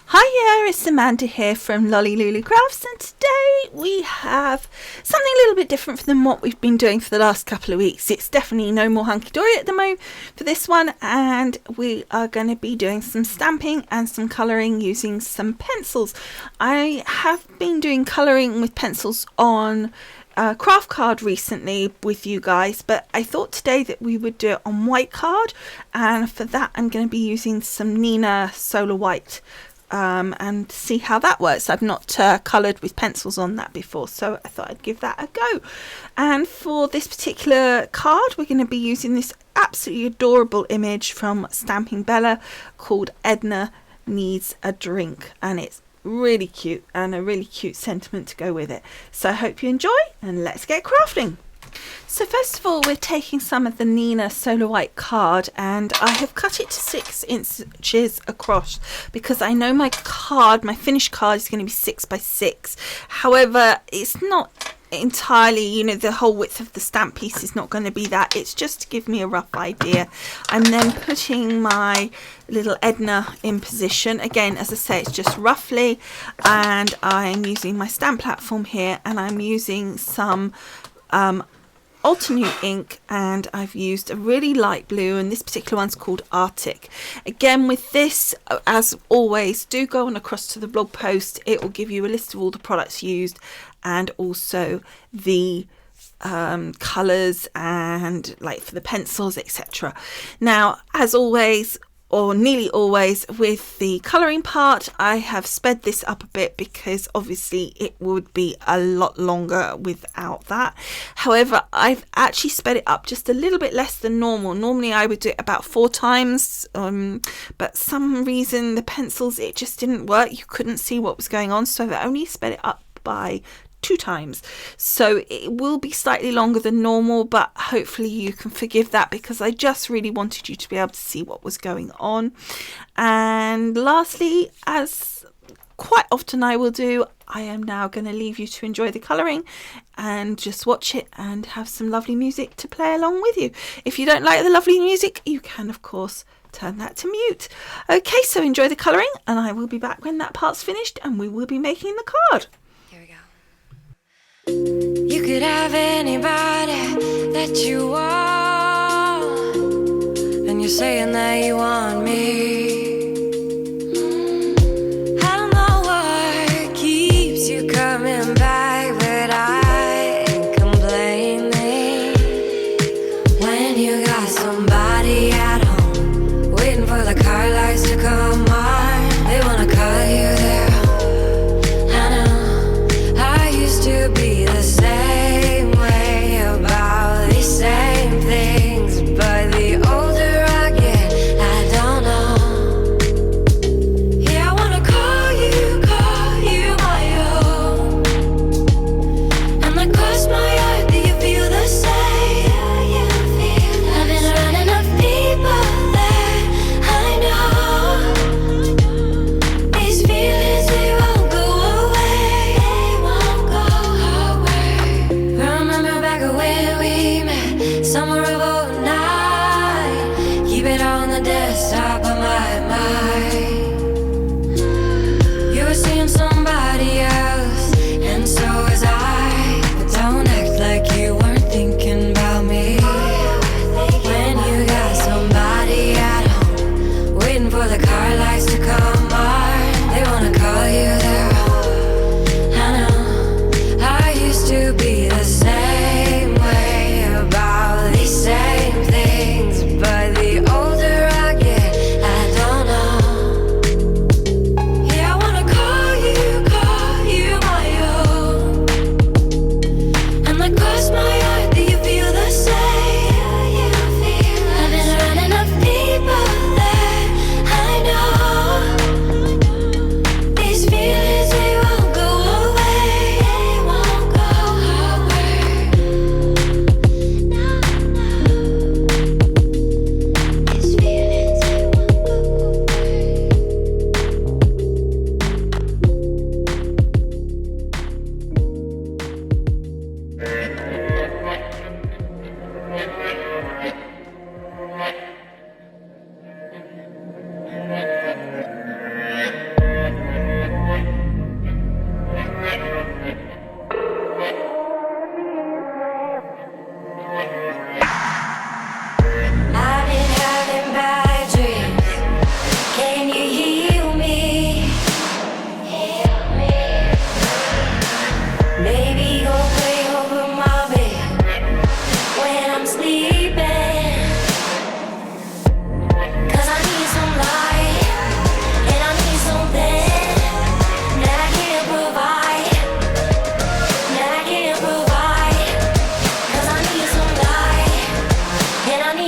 Hiya, it's Amanda here from Lolli Lulu Crafts, and today we have something a little bit different than what we've been doing for the last couple of weeks. It's definitely no more hunky-dory at the moment for this one, and we are going to be doing some stamping and some colouring using some pencils. I have been doing colouring with pencils on craft card recently with you guys, but I thought today that we would do it on white card, and for that I'm going to be using some Nina Solar White and see how that works. I've not coloured with pencils on that before, so I thought I'd give that a go. And for this particular card we're going to be using this absolutely adorable image from Stamping Bella called Edna Needs a Drink, and it's really cute and a really cute sentiment to go with it. So I hope you enjoy, and let's get crafting. So first of all, we're taking some of the Nina Solar White card, and I have cut it to 6 inches across because I know my finished card is going to be 6 by 6. However, it's not entirely, the whole width of the stamp piece is not going to be that. It's just to give me a rough idea. I'm then putting my little Edna in position. Again, as I say, it's just roughly, and I'm using my stamp platform here, and I'm using some Ultimate ink, and I've used a really light blue, and this particular one's called Arctic. Again, with this, as always, do go on across to the blog post. It will give you a list of all the products used and also the colours and like for the pencils, etc. Now, as always, or nearly always, with the colouring part, I have sped this up a bit because obviously it would be a lot longer without that. However, I've actually sped it up just a little bit less than normal. Normally I would do it about 4 times, but some reason the pencils, it just didn't work. You couldn't see what was going on, so I only sped it up by 2 times, so it will be slightly longer than normal, but hopefully you can forgive that because I just really wanted you to be able to see what was going on. And lastly, as quite often I will do, I am now going to leave you to enjoy the colouring and just watch it and have some lovely music to play along with you. If you don't like the lovely music, you can of course turn that to mute. Okay, so enjoy the colouring, and I will be back when that part's finished and we will be making the card. You could have anybody that you want, and you're saying that you want me. I don't know what keeps you coming back, but I ain't complaining. When you got somebody at home waiting for the car lights to come on, they wanna call you their own. I know I used to be the same way about these same things, but the older I get, I don't know. Yeah, I wanna call you my own, and that crossed my heart. Do you feel the same? I've been around enough people that I know these feelings, they won't go away. Remember back when we met, summer of '09. Keep it on the desktop of my mind. You were seeing somebody else, and so was I. But don't act like you weren't thinking about me. When you got somebody at home waiting for the car lights to come on, they wanna call you their own. I know I used to be the same way about these same things, but the older I get, I don't know.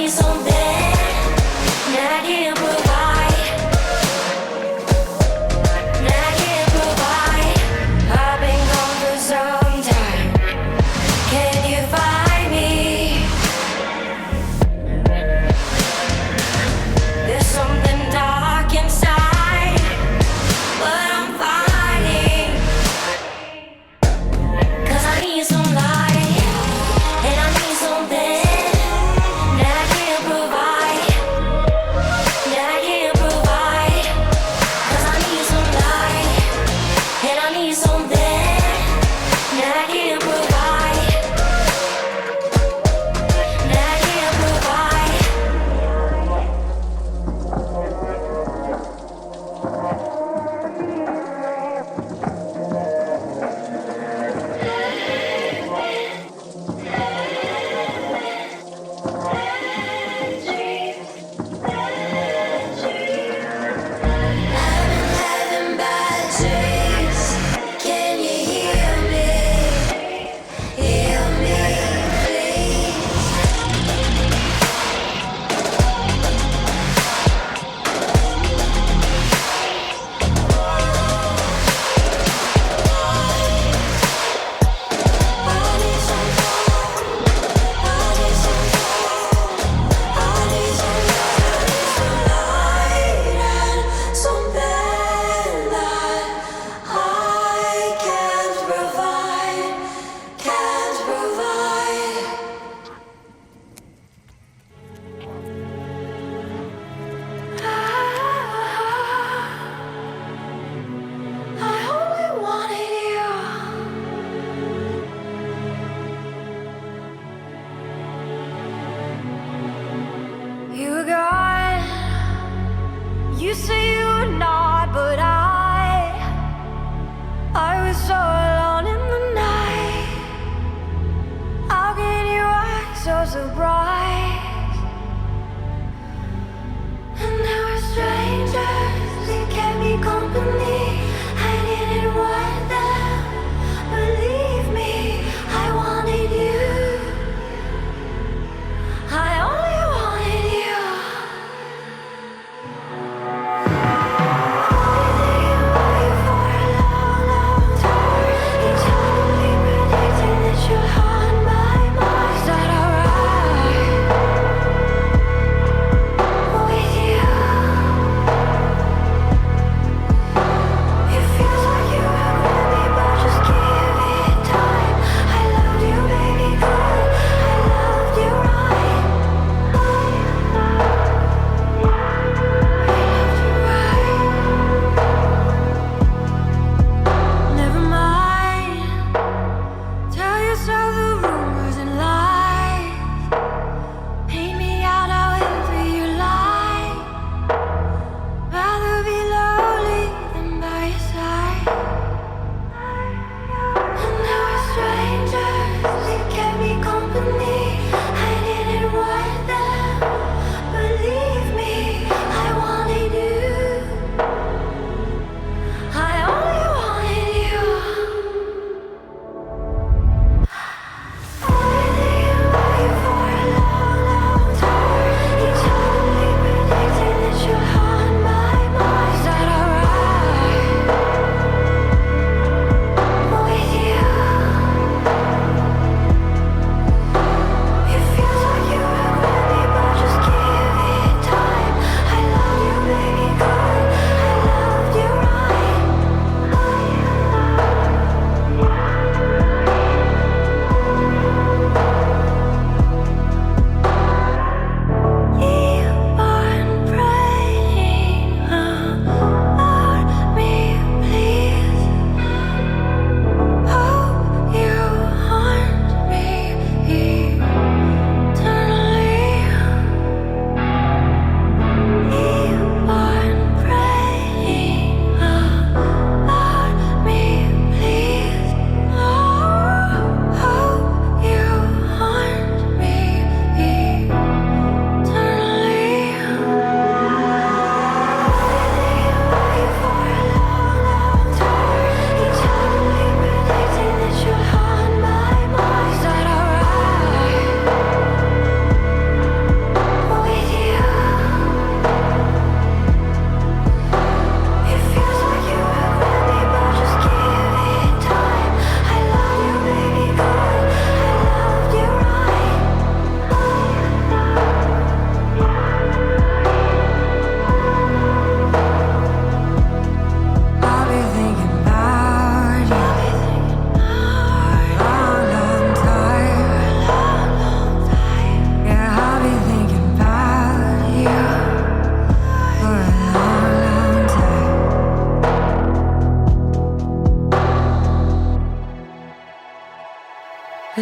need something that I can't provide. That I can't provide. I've been gone for some time. Can you find me? There's something dark inside, but I'm fighting. 'Cause I need some light, and I need something that I can't provide.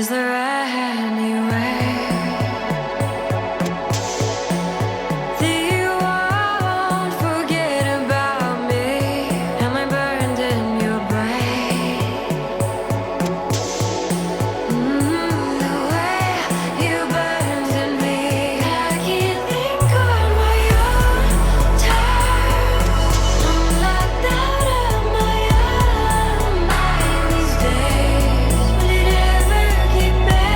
Is there any way that you won't forget about me? Am I burned in your brain? The way you burned in me, I can't think on my own terms. I'm locked out of my own mind these days. Will it ever get better?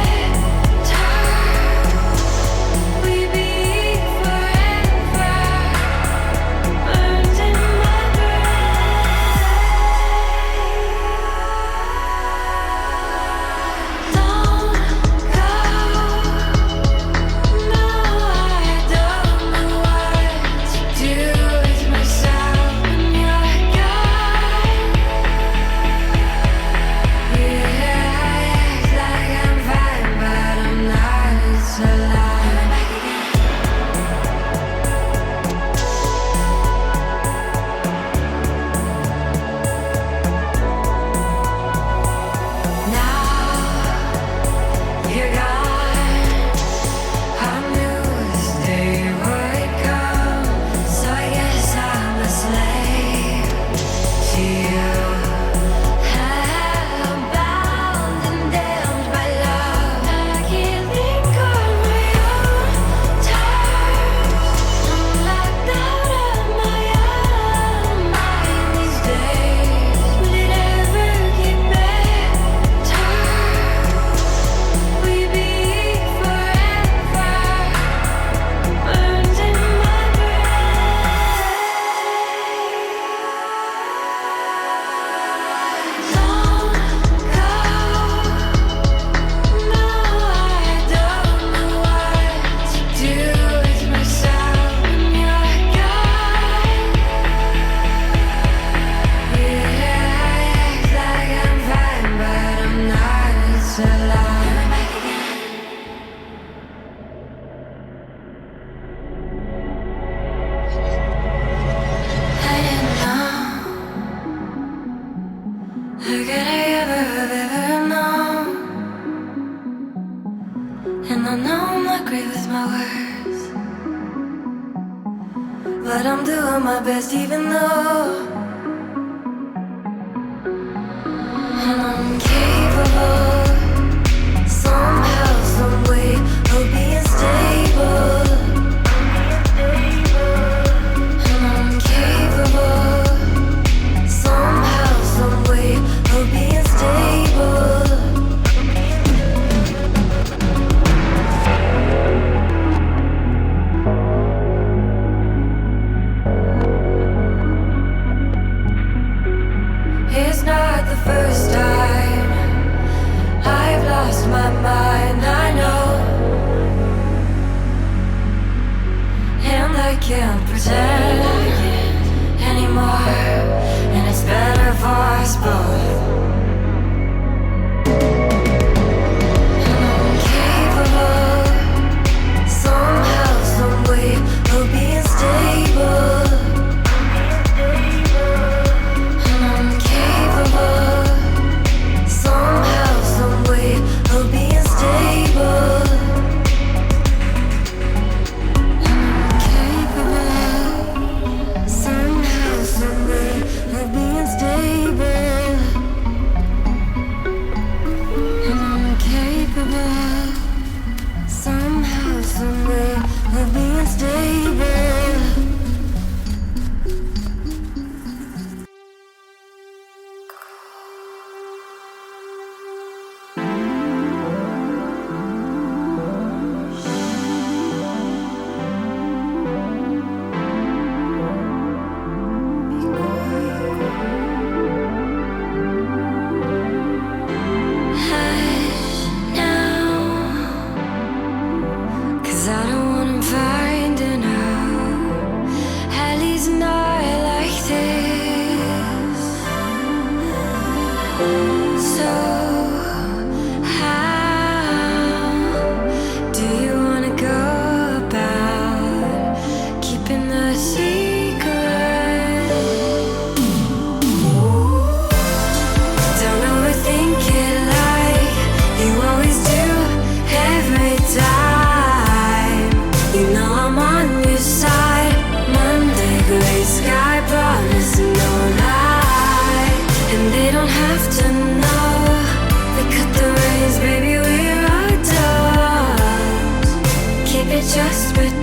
We be forever burned in my brain. Don't go. No, I don't know what to do with myself when you're gone. Yeah, I act like I'm fine, but I'm not. It's a lie. Now you're gone. I knew this day would come, so I guess I'm a slave to you. I'm bound and damned by love. I can't think on my own terms. I'm locked out of my own mind these days. Will it ever get better? We be forever burned in my brain. Don't go. No, I don't know what to do with myself when you're gone. Yeah, I act like I'm fine, but I'm not. It's a lie. I didn't know. How could I ever have ever known? And I know I'm not great with my words, but I'm doing my best even though. And I'm capable somehow, some way of being stable. And I'm capable somehow, some way of being stable. It's not the first time I've lost my mind, I know. And I can't pretend anymore. And it's better for us both. And I'm capable somehow, some way of being stable. And I'm capable somehow, some way of being stable. And I'm capable somehow, some way of being stable.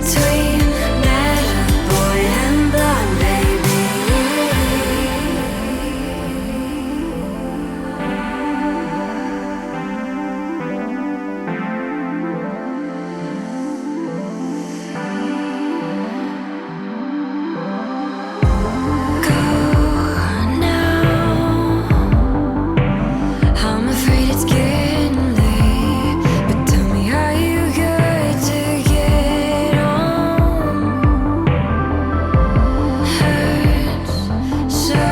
between metal boy and blonde baby. Go now. I'm afraid it's getting late, but tell me, are you good to get on? Hurts so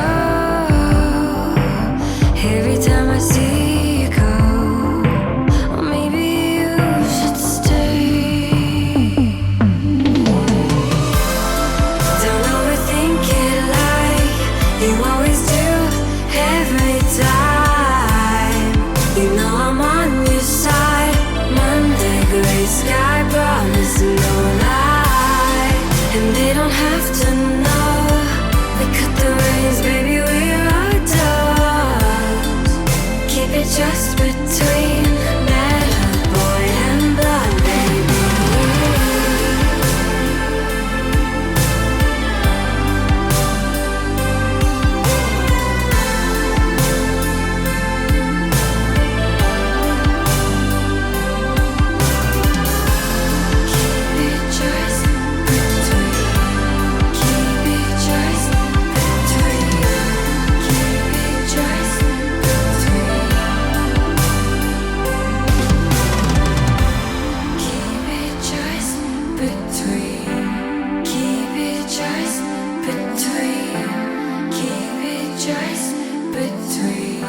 every time I see you go. Or maybe you should stay. Don't overthink it like you always do every time. You know I'm on your side. Monday, gray sky, promise no lie. And they don't have to know. We cut the reins, baby, we're adults. Keep it just between metal boy and blonde baby. Keep it just between. Keep it just between. Keep it just between. Keep it just between. Keep it just between. Keep it just between.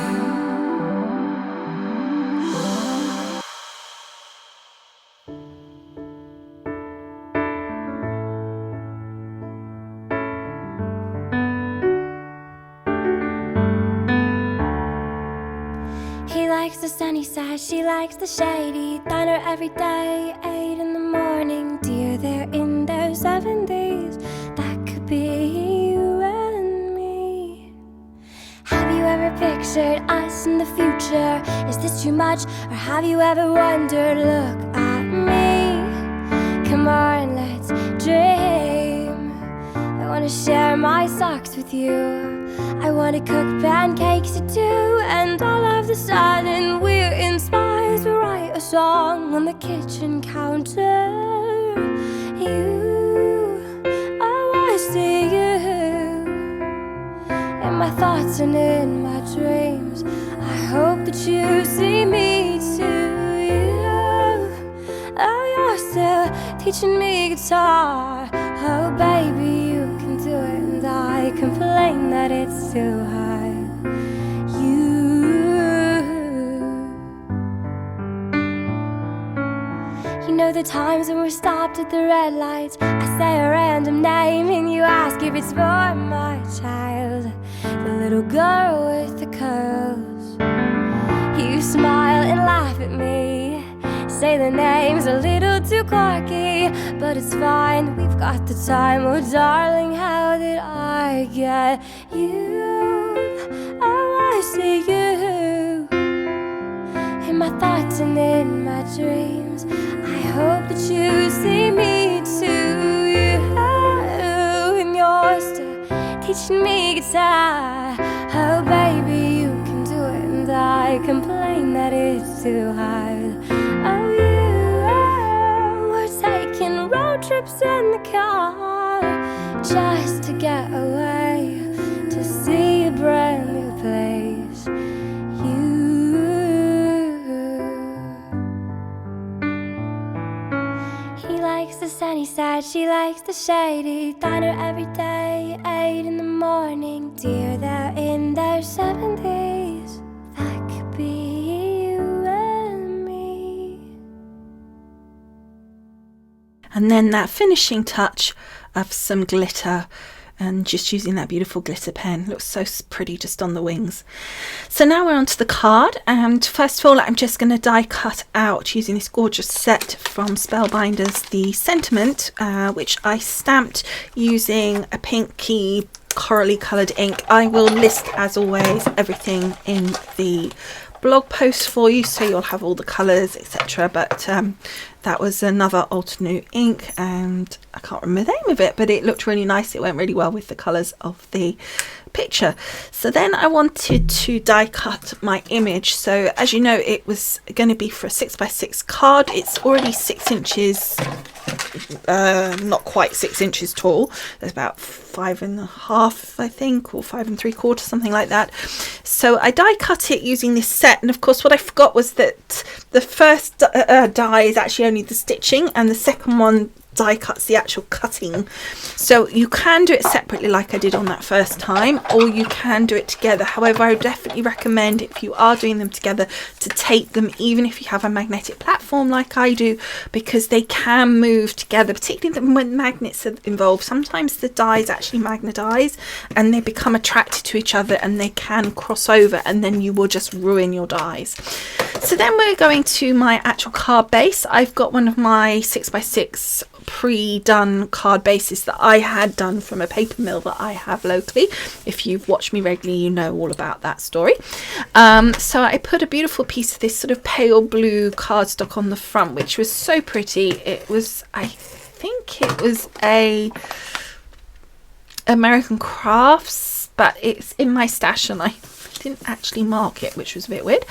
He likes the sunny side, she likes the shady. Diner every day, 8 in the morning. Dear, they're in their 70s. That could be you and me. Have you ever pictured us in the future? Is this too much, or have you ever wondered? Look at me. Come on, let's dream. I wanna share my socks with you. I wanna cook pancakes too. And all of a sudden we're inspired to write a song on the kitchen counter. You, oh, I see you in my thoughts and in my dreams. I hope that you see me too. You, oh, you're still teaching me guitar. Oh, baby, you can do it, and I complain that it's too high. You know the times when we're stopped at the red lights. I say a random name and you ask if it's for my child, the little girl with the curls. You smile and laugh at me, say the name's a little too quirky, but it's fine, we've got the time. Oh darling, how did I get you? Oh, I see you in my thoughts and in my dreams. I hope that you see me too. You, and you're still teaching me guitar. Oh baby, you can do it, and I complain that it's too hard. Oh, you, we're taking road trips in the car just to get away, to see a brand new place. He likes the sunny side, she likes the shady. Diner every day, 8 in the morning. Dear, they're in their 70s. That could be you and me. And then that finishing touch of some glitter, and just using that beautiful glitter pen. Looks so pretty just on the wings. So now we're on to the card, and first of all I'm just going to die cut out using this gorgeous set from Spellbinders the sentiment, which I stamped using a pinky corally coloured ink. I will list, as always, everything in the blog post for you, so you'll have all the colours, etc. But that was another alternate ink, and I can't remember the name of it, but it looked really nice. It went really well with the colours of the picture. So then I wanted to die cut my image. So as you know, it was going to be for a 6x6 card. It's already 6 inches, not quite 6 inches tall. There's about 5.5, I think, or 5 3/4, something like that. So I die cut it using this set, and of course what I forgot was that the first die is actually only the stitching, and the second one die cuts the actual cutting. So you can do it separately like I did on that first time, or you can do it together. However, I would definitely recommend, if you are doing them together, to tape them, even if you have a magnetic platform like I do, because they can move together, particularly when magnets are involved. Sometimes the dies actually magnetize and they become attracted to each other, and they can cross over, and then you will just ruin your dies. So then we're going to my actual card base. I've got one of my 6x6 pre-done card bases that I had done from a paper mill that I have locally. If you've watched me regularly, you know all about that story. So I put a beautiful piece of this sort of pale blue cardstock on the front, which was so pretty. It was, I think it was a American Crafts, but it's in my stash and I didn't actually mark it, which was a bit weird.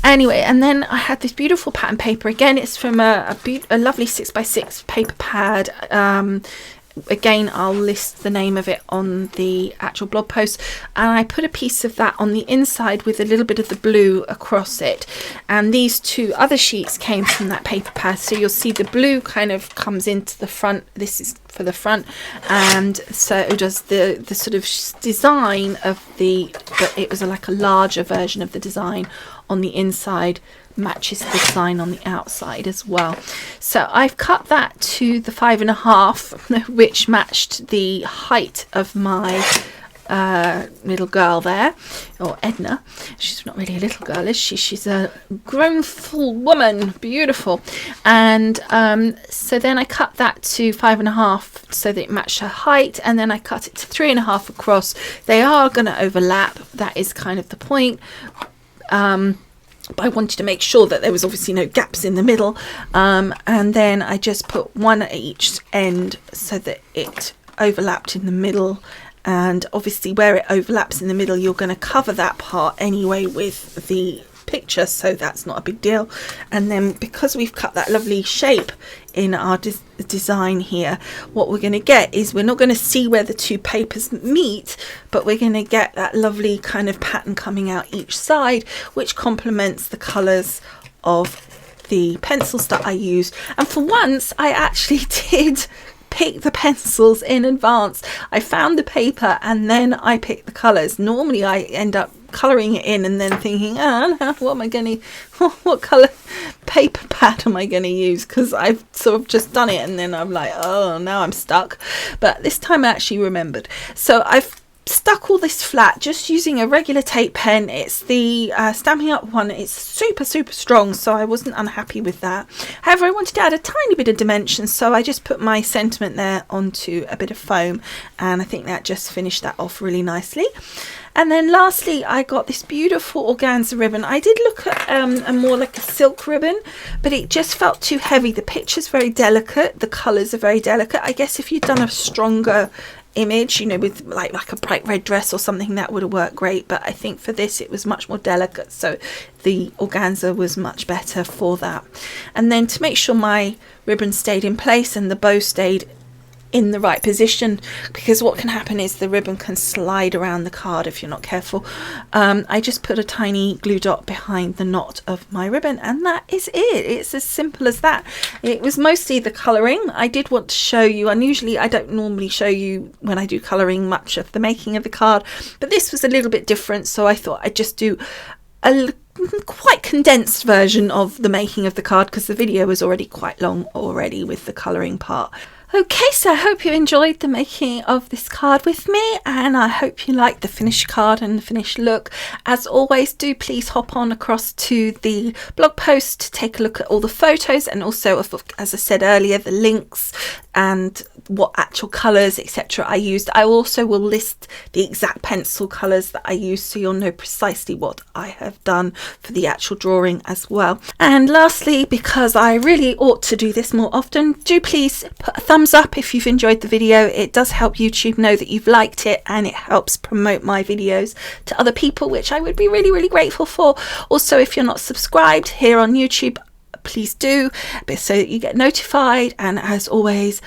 Anyway, and then I had this beautiful pattern paper. Again, it's from a lovely 6x6 paper pad. Again, I'll list the name of it on the actual blog post, and I put a piece of that on the inside with a little bit of the blue across it, and these two other sheets came from that paper pad. So you'll see the blue kind of comes into the front. This is for the front, and so it does the sort of design of but it was like a larger version of the design on the inside matches the design on the outside as well. So I've cut that to the 5.5, which matched the height of my little girl there, or Edna. She's not really a little girl, is she? She's a grown full woman, beautiful. And so then I cut that to 5.5 so that it matched her height, and then I cut it to 3.5 across. They are going to overlap, that is kind of the point. But I wanted to make sure that there was obviously no gaps in the middle, and then I just put one at each end so that it overlapped in the middle. And obviously where it overlaps in the middle, you're going to cover that part anyway with the picture, so that's not a big deal. And then because we've cut that lovely shape in our design here, what we're going to get is, we're not going to see where the two papers meet, but we're going to get that lovely kind of pattern coming out each side, which complements the colours of the pencils that I used. And for once I actually did pick the pencils in advance. I found the paper and then I picked the colours. Normally I end up colouring it in and then thinking, what colour paper pad am I going to use, because I've sort of just done it and then I'm like, oh, now I'm stuck. But this time I actually remembered. So I've stuck all this flat just using a regular tape pen. It's the Stampin' Up one. It's super strong, so I wasn't unhappy with that. However, I wanted to add a tiny bit of dimension, so I just put my sentiment there onto a bit of foam, and I think that just finished that off really nicely. And then lastly, I got this beautiful organza ribbon. I did look at a more like a silk ribbon, but it just felt too heavy. The picture's very delicate, the colours are very delicate. I guess if you'd done a stronger image, you know, with like a bright red dress or something, that would have worked great, but I think for this it was much more delicate, so the organza was much better for that. And then to make sure my ribbon stayed in place and the bow stayed in the right position, because what can happen is the ribbon can slide around the card if you're not careful, I just put a tiny glue dot behind the knot of my ribbon, and that is it. It's as simple as that. It was mostly the colouring. I did want to show you, and usually I don't normally show you when I do colouring much of the making of the card, but this was a little bit different, so I thought I'd just do a quite condensed version of the making of the card, because the video was already quite long already with the colouring part. Okay, so I hope you enjoyed the making of this card with me, and I hope you liked the finished card and the finished look. As always, do please hop on across to the blog post to take a look at all the photos, and also, as I said earlier, the links and what actual colours, etc. I used. I also will list the exact pencil colours that I used, so you'll know precisely what I have done for the actual drawing as well. And lastly, because I really ought to do this more often, do please put a thumbs up if you've enjoyed the video. It does help YouTube know that you've liked it, and it helps promote my videos to other people, which I would be really, really grateful for. Also, if you're not subscribed here on YouTube, please do, so that you get notified. And as always,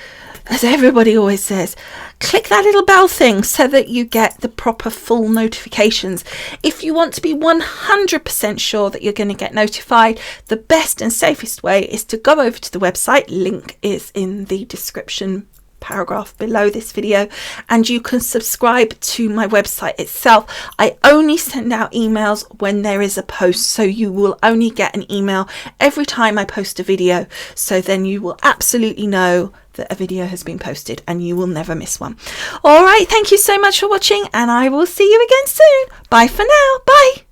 as everybody always says, click that little bell thing so that you get the proper full notifications. If you want to be 100% sure that you're going to get notified, the best and safest way is to go over to the website. Link is in the description paragraph below this video, and you can subscribe to my website itself. I only send out emails when there is a post, so you will only get an email every time I post a video, so then you will absolutely know that a video has been posted and you will never miss one. All right, thank you so much for watching, and I will see you again soon. Bye for now. Bye.